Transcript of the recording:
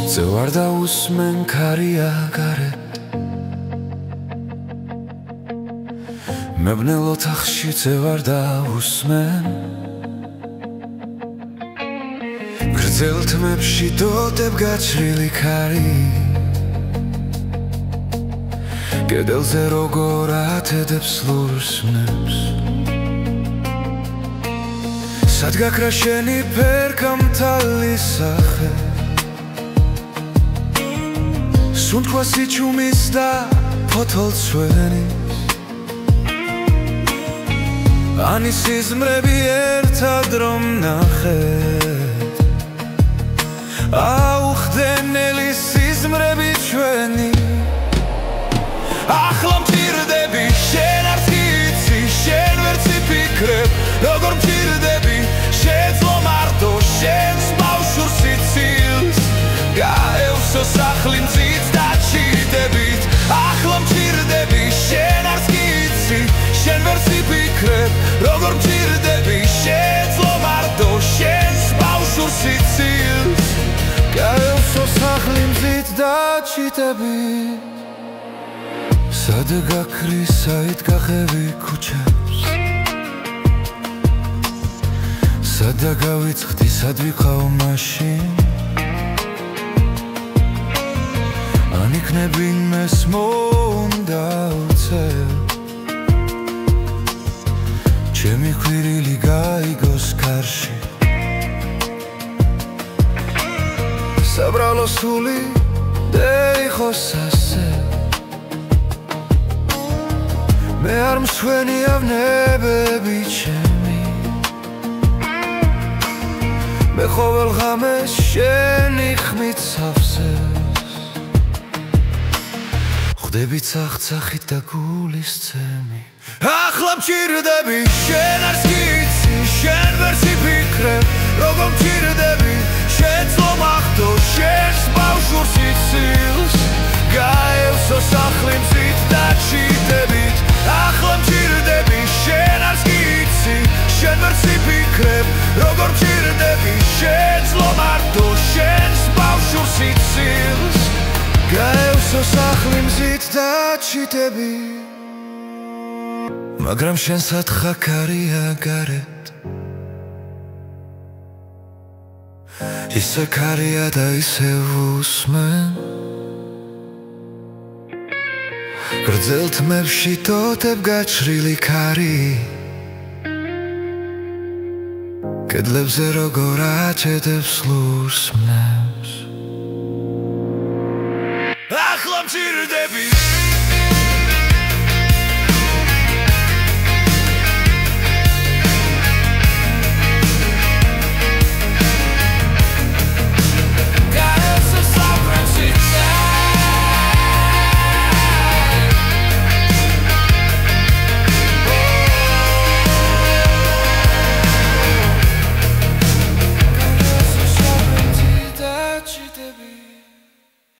ზევარ და უსმენ ქარია გარეთ მებნელ ოთახში ზევარ და უსმენ გრძელ თმებში დოდებ გაჩრილი ქარი კედელზე როგორ ათედებს ლურს მნებს სად გაქრა შენი ფერქამთალი სახე სუნთქვა სიჩუმის და ფოთოლცვენის ანი სიზმრები ერთად რომ ნახეთ აუხდენელი სიზმრები ჩვენი ახლა მჭირდები შენ არც იცი შენ ვერც იფიქრებ როგორ მჭირდები შეძლო მარტო შენს ბავშვურ სიცილს გაევსო სახლი მზით დაჩიდებით ახლა მჭირდები შენ არც იცი შენ ვერც იფიქრებ როგორ მჭირდები შეძლო მარტო შენს ბავშვურ სიცილს გაევსო სახლი მზით დაჩიდებით სად გაქრი საით გახევი ქუჩებს სად გავიწყდი სად ვიყავ მაშინ ან იქნებინმეს მომდა უცებ ჩემი ხვირილი გაიგოს კარში საბრალო სული დაიხოს ასე მე არ მსვენი ავნებები ჩემი მე ყოველ ღამეს შენი ხმით სავსეს ხვდები ცახცახით და გულის ცემი ახლა მჭირდები შენ არც იცი შენ ვერც იფიქრებ როგორ მჭირდები შეძლო მახტო შენს ბავშვურ სიცილს გაევსო სახლი მზით დაჩიდებით ახლა მჭირდები შენ არც იცი შენ ვერც იფიქრებ როგორ მჭირდები შეძლო მარტო შენს ბავშვურ სიცილს გაევსო სახლი მზით დაჩიდებით მაგრამ შენ სათხა ქარია გარეთ ისე ქარია და ისე უსმენ გრძელ თმებში დოდებ გაჩრილი ქარი კედლებზე როგორ აჩედებს ლურს მნებს ახლა მჭირდები